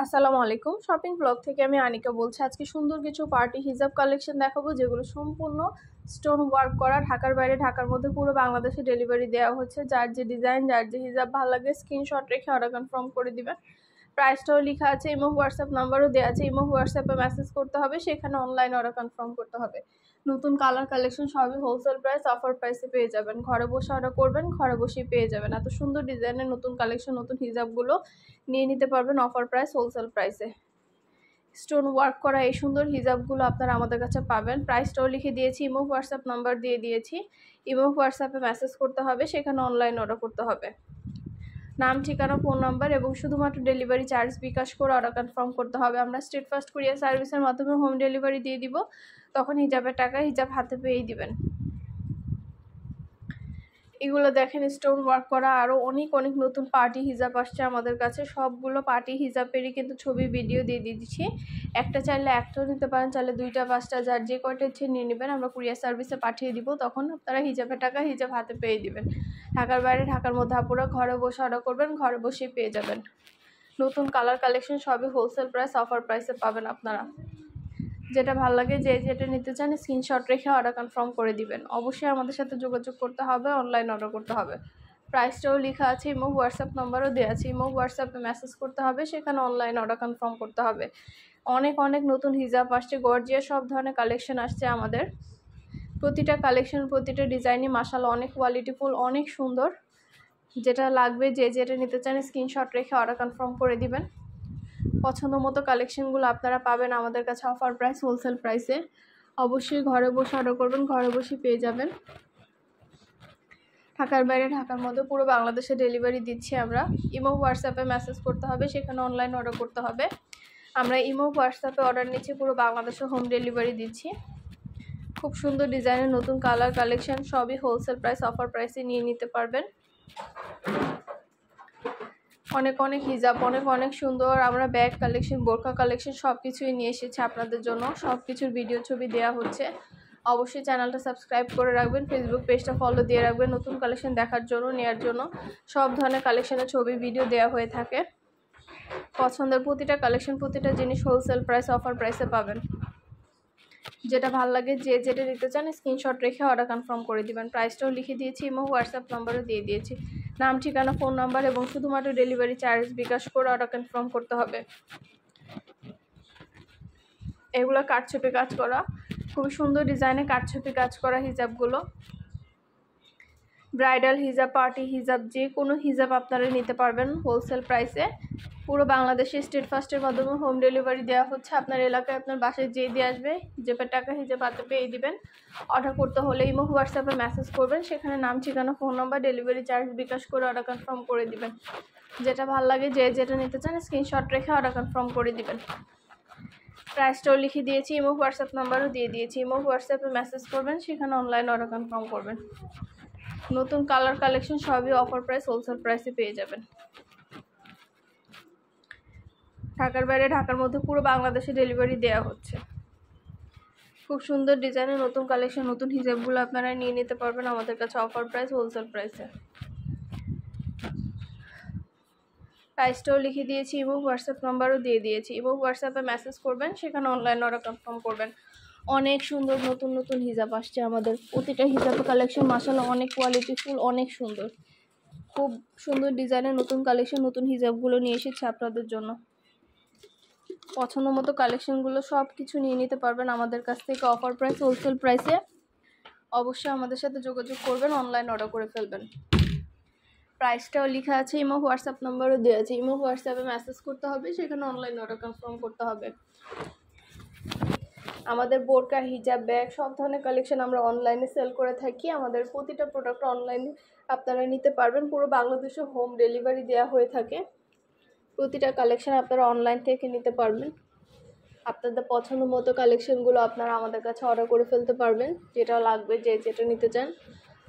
আসসালামু আলাইকুম। Shopping blog থেকে আমি আনিকা বলছি। আজকে সুন্দর কিছু পার্টি হিজাব কালেকশন দেখাবো, যেগুলো সম্পূর্ণ স্টোন ওয়ার্ক করা। ঢাকার বাইরে, ঢাকার মধ্যে পুরো বাংলাদেশে ডেলিভারি দেওয়া হচ্ছে। যার যে ডিজাইন, যার যে হিজাব ভালো লাগে স্ক্রিনশট রেখে অর্ডার কনফার্ম করে দিবেন। প্রাইসটাও লেখা আছে, ইমো হোয়াটসঅ্যাপ নাম্বারও দেওয়া আছে। ইমো হোয়াটসঅ্যাপে মেসেজ করতে হবে, সেখানে অনলাইন অর্ডার কনফার্ম করতে হবে। নতুন কালার কালেকশন সবই হোলসেল প্রাইস, অফার প্রাইসে পেয়ে যাবেন। ঘরে বসে অর্ডার করবেন, ঘরে বসেই পেয়ে যাবেন। এত সুন্দর ডিজাইনের নতুন কালেকশন, নতুন হিজাবগুলো নিয়ে নিতে পারবেন অফার প্রাইস, হোলসেল প্রাইসে। স্টোন ওয়ার্ক করা এই সুন্দর হিজাবগুলো আপনারা আমাদের কাছে পাবেন। প্রাইসটাও লিখে দিয়েছি, ইমো হোয়াটসঅ্যাপ নাম্বার দিয়ে দিয়েছি। ইমো হোয়াটসঅ্যাপে মেসেজ করতে হবে, সেখানে অনলাইন অর্ডার করতে হবে। নাম, ঠিকানা, ফোন নাম্বার এবং শুধুমাত্র ডেলিভারি চার্জ বিকাশ করে অর্ডার কনফার্ম করতে হবে। আমরা স্ট্রিট ফাস্ট কুরিয়ার সার্ভিসের মাধ্যমে হোম ডেলিভারি দিয়ে দিব। তখন হিজাবের টাকা হিজাব হাতে পেয়েই দিবেন। এগুলো দেখেন, স্টোন ওয়ার্ক করা আরও অনেক অনেক নতুন পার্টি হিজাব আসছে আমাদের কাছে। সবগুলো পার্টি হিজাবেরই কিন্তু ছবি ভিডিও দিয়ে দিচ্ছি। একটা চাইলে একটাও নিতে পারেন, চাইলে 2টা 5টা, যার যে কয়টা ইচ্ছে নিয়ে নেবেন। আমরা কুরিয়ার সার্ভিসে পাঠিয়ে দিব, তখন আপনারা হিজাবের টাকা হিজাব হাতে পেয়ে দিবেন। ঢাকার বাইরে, ঢাকার মধ্যে আপনারা ঘরে বসে অর্ডার করবেন, ঘরে বসেই পেয়ে যাবেন। নতুন কালার কালেকশন সবই হোলসেল প্রাইস, অফার প্রাইসে পাবেন আপনারা। যেটা ভালো লাগে, যে যেটা নিতে চান স্ক্রিনশট রেখে অর্ডার কনফার্ম করে দিবেন। অবশ্যই আমাদের সাথে যোগাযোগ করতে হবে, অনলাইন অর্ডার করতে হবে। প্রাইসটাও লেখা আছে, ইমো হোয়াটসঅ্যাপ নাম্বারও দেওয়া আছে। ইমো হোয়াটসঅ্যাপে মেসেজ করতে হবে, সেখানে অনলাইন অর্ডার কনফার্ম করতে হবে। অনেক অনেক নতুন হিজাব আসছে, গর্জিয়াস সব ধরনের কালেকশন আসছে আমাদের। প্রতিটা কালেকশন, প্রতিটা ডিজাইনই মাশাআল্লাহ অনেক কোয়ালিটিফুল, অনেক সুন্দর। যেটা লাগবে, যে যেটা নিতে চান স্ক্রিনশট রেখে অর্ডার কনফার্ম করে দিবেন। পছন্দ মতো কালেকশনগুলো আপনারা পাবেন আমাদের কাছে অফার প্রাইস, হোলসেল প্রাইসে। অবশ্যই ঘরে বসে অর্ডার করবেন, ঘরে বসে পেয়ে যাবেন। ঢাকার বাইরে, ঢাকার মধ্যে পুরো বাংলাদেশে ডেলিভারি দিচ্ছি আমরা। ইমো হোয়াটসঅ্যাপে মেসেজ করতে হবে, সেখানে অনলাইন অর্ডার করতে হবে। আমরা ইমো হোয়াটসঅ্যাপে অর্ডার নিচ্ছি, পুরো বাংলাদেশে হোম ডেলিভারি দিচ্ছি। খুব সুন্দর ডিজাইনের নতুন কালার কালেকশন সবই হোলসেল প্রাইস, অফার প্রাইসে নিয়ে নিতে পারবেন। অনেক অনেক হিজাব, অনেক অনেক সুন্দর। আমরা ব্যাগ কালেকশন, বোরকা কালেকশন সব কিছুই নিয়ে এসেছি আপনাদের জন্য। সব কিছুর ভিডিও ছবি দেওয়া হচ্ছে। অবশ্যই চ্যানেলটা সাবস্ক্রাইব করে রাখবেন, ফেসবুক পেজটা ফলো দিয়ে রাখবেন নতুন কালেকশন দেখার জন্য, নেওয়ার জন্য। সব ধরনের কালেকশনের ছবি ভিডিও দেওয়া হয়ে থাকে। পছন্দের প্রতিটা কালেকশন, প্রতিটা জিনিস হোলসেল প্রাইস, অফার প্রাইসে পাবেন। যেটা ভালো লাগে, যে যেটা নিতে চান স্ক্রিনশট রেখে অর্ডার কনফার্ম করে দিবেন। প্রাইসটাও লিখে দিয়েছি, ইমো হোয়াটসঅ্যাপ নাম্বারও দিয়ে দিয়েছি। নাম, ঠিকানা, ফোন নাম্বার এবং শুধুমাত্র ডেলিভারি চার্জ বিকাশ করে অর্ডার কনফার্ম করতে হবে। এগুলো কাটছপি কাজ করা, খুবই সুন্দর ডিজাইনে কাটছপি কাজ করা হিজাবগুলো। ব্রাইডাল হিজাব, পার্টি হিজাব, যে কোনো হিজাব আপনারা নিতে পারবেন হোলসেল প্রাইসে। পুরো বাংলাদেশে স্ট্রিট ফাস্টের মাধ্যমে হোম ডেলিভারি দেওয়া হচ্ছে। আপনার এলাকায়, আপনার বাসায় যেয়ে দিয়ে আসবে, হিজাবের টাকা হিজাব হাতে পেয়ে দিবেন। অর্ডার করতে হলে ইমো হোয়াটসঅ্যাপে মেসেজ করবেন, সেখানে নাম, ঠিকানা, phone number, delivery charge bKash করে অর্ডার কনফার্ম করে দিবেন। যেটা ভালো লাগে, যে যেটা নিতে চান স্ক্রিনশট রেখে অর্ডার কনফার্ম করে দিবেন। প্রাইসটাও লিখে দিয়েছি, ইমো হোয়াটসঅ্যাপ নাম্বারও দিয়ে দিয়েছি। ইমো হোয়াটসঅ্যাপে মেসেজ করবেন, সেখানে অনলাইন অর্ডার কনফার্ম করবেন। নতুন কালার কালেকশন সবই অফার প্রাইস, হোলসেল প্রাইসে পেয়ে যাবেন। ঢাকার বাইরে, ঢাকার মধ্যে পুরো বাংলাদেশে ডেলিভারি দেওয়া হচ্ছে। খুব সুন্দর ডিজাইনের নতুন কালেকশন, নতুন হিজাবগুলো আপনারা নিয়ে নিতে পারবেন আমাদের কাছে অফার প্রাইস, হোলসেল প্রাইসে। প্রাইসটাও লিখে দিয়েছি, ইমো হোয়াটসঅ্যাপ নাম্বারও দিয়ে দিয়েছি। ইমো হোয়াটসঅ্যাপে মেসেজ করবেন, সেখানে অনলাইন অর্ডার কনফার্ম করবেন। অনেক সুন্দর নতুন নতুন হিজাব আসছে আমাদের। প্রতিটা হিজাব কালেকশন মাশাআল্লাহ অনেক কোয়ালিটিফুল, অনেক সুন্দর। খুব সুন্দর ডিজাইনের নতুন কালেকশন, নতুন হিজাবগুলো নিয়ে এসেছি আপনাদের জন্য। পছন্দ মতো কালেকশনগুলো সব কিছু নিয়ে নিতে পারবেন আমাদের কাছ থেকে অফার প্রাইস, হোলসেল প্রাইসে। অবশ্যই আমাদের সাথে যোগাযোগ করবেন, অনলাইন অর্ডার করে ফেলবেন। প্রাইসটাও লেখা আছে, ইমো হোয়াটসঅ্যাপ নাম্বারও দেওয়া আছে। ইমো হোয়াটসঅ্যাপে মেসেজ করতে হবে, সেখানে অনলাইন অর্ডার কনফার্ম করতে হবে। আমাদের বোরকা, হিজাব, ব্যাগ সব ধরনের কালেকশন আমরা অনলাইনে সেল করে থাকি। আমাদের প্রতিটা প্রোডাক্ট অনলাইনে আপনারা নিতে পারবেন। পুরো বাংলাদেশে হোম ডেলিভারি দেওয়া হয়ে থাকে। প্রতিটা কালেকশন আপনারা অনলাইন থেকে নিতে পারবেন। আপনাদের পছন্দ মতো কালেকশনগুলো আপনারা আমাদের কাছে অর্ডার করে ফেলতে পারবেন। যেটা লাগবে, যে যেটা নিতে চান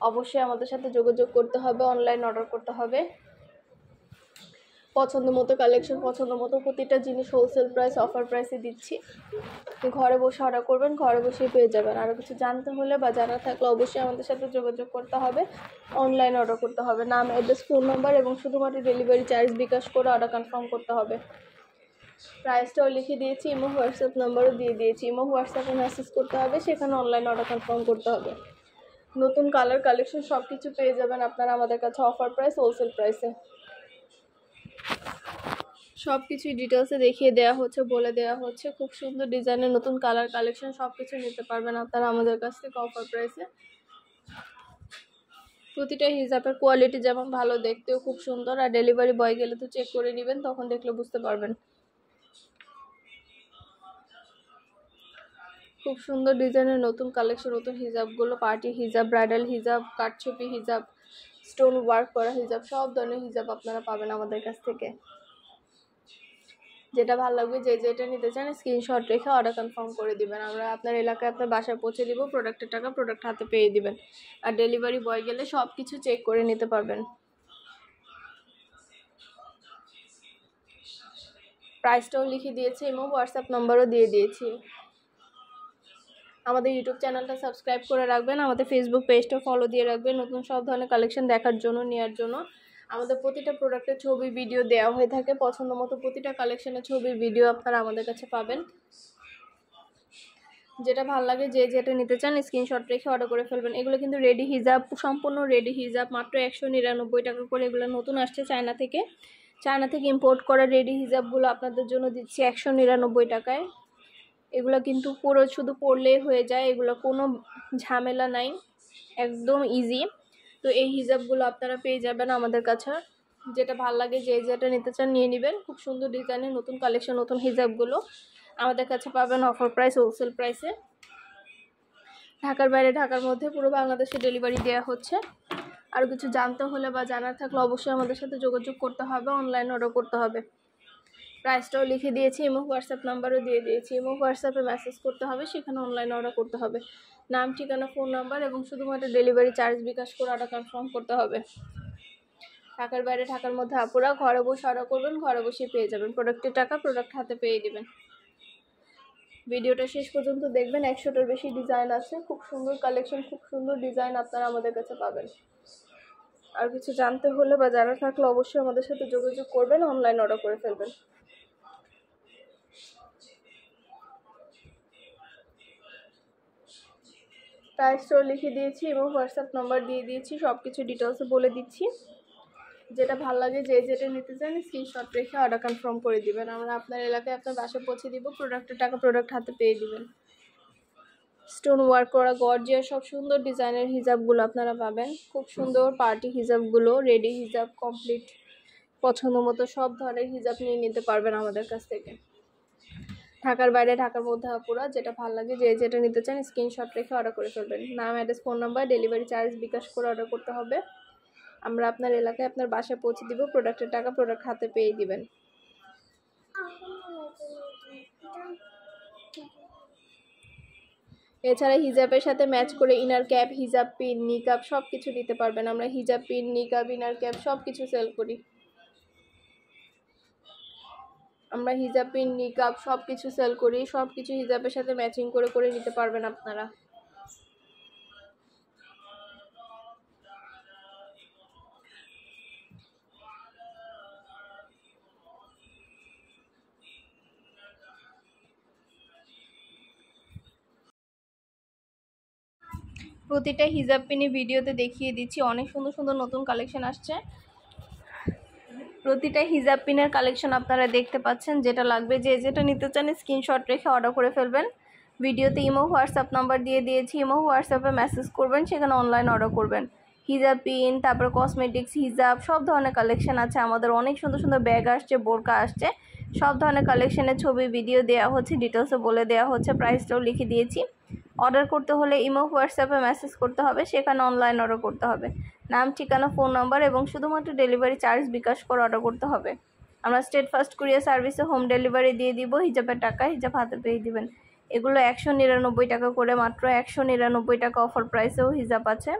অবশ্যই আমাদের সাথে যোগাযোগ করতে হবে, অনলাইন অর্ডার করতে হবে। পছন্দ মতো কালেকশন, পছন্দ মতো প্রতিটা জিনিস হোলসেল প্রাইস, অফার প্রাইসে দিচ্ছি। ঘরে বসে অর্ডার করবেন, ঘরে বসেই পেয়ে যাবেন। আরও কিছু জানতে হলে বা জানা থাকলে অবশ্যই আমাদের সাথে যোগাযোগ করতে হবে, অনলাইন অর্ডার করতে হবে। নাম, অ্যাড্রেস, ফোন নাম্বার এবং শুধুমাত্র ডেলিভারি চার্জ বিকাশ করে অর্ডার কনফার্ম করতে হবে। প্রাইসটাও লিখে দিয়েছি, ইমো হোয়াটসঅ্যাপ নাম্বারও দিয়ে দিয়েছি। ইমো হোয়াটসঅ্যাপে মেসেজ করতে হবে, সেখানে অনলাইন অর্ডার কনফার্ম করতে হবে। নতুন কালার কালেকশন সব কিছু পেয়ে যাবেন আপনারা আমাদের কাছে অফার প্রাইস, হোলসেল প্রাইসে। সব কিছুই ডিটেলসে দেখিয়ে দেওয়া হচ্ছে, বলে দেওয়া হচ্ছে। খুব সুন্দর ডিজাইনের নতুন কালার কালেকশন সব কিছু নিতে পারবেন আপনারা আমাদের কাছ থেকে অফার প্রাইসে। প্রতিটা হিজাবের কোয়ালিটি যেমন ভালো, দেখতেও খুব সুন্দর। আর ডেলিভারি বয় গেলে তো চেক করে নেবেন, তখন দেখলে বুঝতে পারবেন। খুব সুন্দর ডিজাইনের নতুন কালেকশন, নতুন হিজাবগুলো, পার্টি হিজাব, ব্রাইডাল হিজাব, কাঠছবি হিজাব, স্টোন ওয়ার্ক করা হিজাব, সব ধরনের হিজাব আপনারা পাবেন আমাদের কাছ থেকে। যেটা ভালো লাগবে, যে যেটা নিতে চান স্ক্রিনশট রেখে অর্ডার কনফার্ম করে দিবেন। আমরা আপনার এলাকায় আপনার বাসায় পৌঁছে দিব, প্রোডাক্টের টাকা প্রোডাক্ট হাতে পেয়ে দিবেন। আর ডেলিভারি বয় গেলে সব কিছু চেক করে নিতে পারবেন। প্রাইসটাও লিখে দিয়েছি, এবং হোয়াটসঅ্যাপ নাম্বারও দিয়ে দিয়েছি। আমাদের ইউটিউব চ্যানেলটা সাবস্ক্রাইব করে রাখবেন, আমাদের ফেসবুক পেজটা ফলো দিয়ে রাখবেন নতুন সব ধরনের কালেকশন দেখার জন্য, নেওয়ার জন্য। আমাদের প্রতিটা প্রোডাক্টের ছবি ভিডিও দেওয়া হয়ে থাকে, পছন্দ মতো প্রতিটা কালেকশনের ছবি ভিডিও আপনারা আমাদের কাছে পাবেন। যেটা ভালো লাগে, যে যেটা নিতে চান স্ক্রিনশট রেখে অর্ডার করে ফেলবেন। এগুলো কিন্তু রেডি হিজাব, সম্পূর্ণ রেডি হিজাব, মাত্র 199 টাকা করে। এগুলো নতুন আসছে চায়না থেকে ইম্পোর্ট করা রেডি হিজাবগুলো আপনাদের জন্য দিচ্ছি 199 টাকায়। এগুলো কিন্তু পুরো শুধু পরলেই হয়ে যায়, এগুলো কোনো ঝামেলা নাই, একদম ইজি। তো এই হিজাবগুলো আপনারা পেয়ে যাবেন আমাদের কাছে। যেটা ভালো লাগে, যে যেটা নিতে চান নিয়ে নেবেন। খুব সুন্দর ডিজাইনের নতুন কালেকশন, নতুন হিজাবগুলো আমাদের কাছে পাবেন অফার প্রাইস, হোলসেল প্রাইসে। ঢাকার বাইরে, ঢাকার মধ্যে, পুরো বাংলাদেশে ডেলিভারি দেওয়া হচ্ছে। আর কিছু জানতে হলে বা জানার থাকলে অবশ্যই আমাদের সাথে যোগাযোগ করতে হবে, অনলাইন অর্ডার করতে হবে। প্রাইসটাও লিখে দিয়েছি, এবং হোয়াটসঅ্যাপ নাম্বারও দিয়ে দিয়েছি। এবং হোয়াটসঅ্যাপে মেসেজ করতে হবে, সেখানে অনলাইন অর্ডার করতে হবে। নাম, ঠিকানা, ফোন নাম্বার এবং শুধুমাত্র ডেলিভারি চার্জ বিকাশ করে অর্ডার কনফার্ম করতে হবে। ঢাকার বাইরে, ঢাকার মধ্যে আপুরা ঘরে বসে অর্ডার করবেন, ঘরে বসে পেয়ে যাবেন। প্রোডাক্টের টাকা প্রোডাক্ট হাতে পেয়ে দিবেন। ভিডিওটা শেষ পর্যন্ত দেখবেন, 100টার বেশি ডিজাইন আছে, খুব সুন্দর কালেকশন, খুব সুন্দর ডিজাইন আপনারা আমাদের কাছে পাবেন। আর কিছু জানতে হলে বা জানার থাকলে অবশ্যই আমাদের সাথে যোগাযোগ করবেন, অনলাইন অর্ডার করে ফেলবেন। প্রাইসটাও লিখে দিয়েছি, এবং হোয়াটসঅ্যাপ নাম্বার দিয়ে দিয়েছি। সব কিছু ডিটেলসে বলে দিচ্ছি। যেটা ভালো লাগে, যে যেটা নিতে চান স্ক্রিনশট রেখে অর্ডার কনফার্ম করে দিবেন। আমরা আপনার এলাকায় আপনার বাসায় পৌঁছে দিব, প্রোডাক্টের টাকা প্রোডাক্ট হাতে পেয়ে দিবেন। স্টোন ওয়ার্ক করা গর্জিয়াস সব সুন্দর ডিজাইনের হিজাবগুলো আপনারা পাবেন। খুব সুন্দর পার্টি হিজাবগুলো, রেডি হিজাব কমপ্লিট, পছন্দ মতো সব ধরনের হিজাব নিয়ে নিতে পারবেন আমাদের কাছ থেকে। ঢাকার বাইরে, ঢাকার মধ্যে আপুরা যেটা ভালো লাগে, যে যেটা নিতে চান স্ক্রিনশট রেখে অর্ডার করে ফেলবেন। নাম, address, phone number, delivery charge bKash করে অর্ডার করতে হবে। আমরা আপনার এলাকায় আপনার বাসায় পৌঁছে দিব, প্রোডাক্টের টাকা প্রোডাক্ট হাতে পেয়ে দিবেন। এছাড়া হিজাবের সাথে ম্যাচ করে ইনার ক্যাপ, হিজাব পিন, নিকাব সব কিছু দিতে পারবেন। আমরা হিজাব পিন, নিকাব, ইনার ক্যাপ সব কিছু সেল করি। আমরা হিজাব পিন, নিকাব সব কিছু সেল করি। সব কিছু হিজাবের সাথে ম্যাচিং করে করে নিতে পারবেন আপনারা। প্রতিটা হিজাব পিনে ভিডিওতে দেখিয়ে দিচ্ছি, অনেক সুন্দর সুন্দর নতুন কালেকশন আসছে। প্রতিটা হিজাব পিনের কালেকশন আপনারা দেখতে পাচ্ছেন। যেটা লাগবে, যে যেটা নিতে চান স্ক্রিনশট রেখে অর্ডার করে ফেলবেন। ভিডিওতে ইমো হোয়াটসঅ্যাপ নাম্বার দিয়ে দিয়েছি, ইমো হোয়াটসঅ্যাপে মেসেজ করবেন, সেখানে অনলাইন অর্ডার করবেন। হিজাব পিন, তারপরে কসমেটিক্স, হিজাব সব ধরনের কালেকশন আছে আমাদের। অনেক সুন্দর সুন্দর ব্যাগ আসছে, বোরকা আসছে, সব ধরনের কালেকশনের ছবি ভিডিও দেওয়া হচ্ছে, ডিটেলসে বলে দেওয়া হচ্ছে। প্রাইসটাও লিখে দিয়েছি। অর্ডার করতে হলে ইমো হোয়াটসঅ্যাপে মেসেজ করতে হবে, সেখানে অনলাইন অর্ডার করতে হবে। নাম, ঠিকানা, ফোন নাম্বার এবং শুধুমাত্র ডেলিভারি চার্জ বিকাশ করে অর্ডার করতে হবে। আমরা স্টেট ফার্স্ট কুরিয়ার সার্ভিসে হোম ডেলিভারি দিয়ে দিব। হিজাবের টাকা হিজাব হাতে পেয়ে দিবেন। এগুলো 199 টাকা করে, মাত্র 199 টাকা অফার প্রাইসেও হিজাব আছে।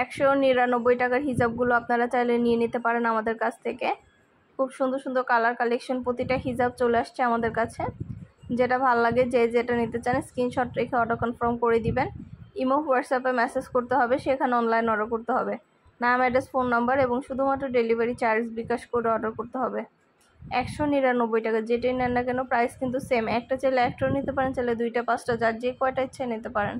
199 টাকার হিজাবগুলো আপনারা চাইলে নিয়ে নিতে পারেন আমাদের কাছ থেকে। খুব সুন্দর সুন্দর কালার কালেকশন, প্রতিটা হিজাব চলে আসছে আমাদের কাছে। যেটা ভালো লাগে, যে যেটা নিতে চান স্ক্রিনশট রেখে অর্ডার কনফার্ম করে দিবেন। ইমো হোয়াটসঅ্যাপে মেসেজ করতে হবে, সেখানে অনলাইন অর্ডার করতে হবে। নাম, অ্যাড্রেস, ফোন নাম্বার এবং শুধুমাত্র ডেলিভারি চার্জ বিকাশ করে অর্ডার করতে হবে। 199 টাকা। যেটাই নেন না কেন প্রাইস কিন্তু সেম। একটা চাইলে একটাও নিতে পারেন, চাইলে দুইটা পাঁচটা, যার যে কয়টা ইচ্ছে নিতে পারেন।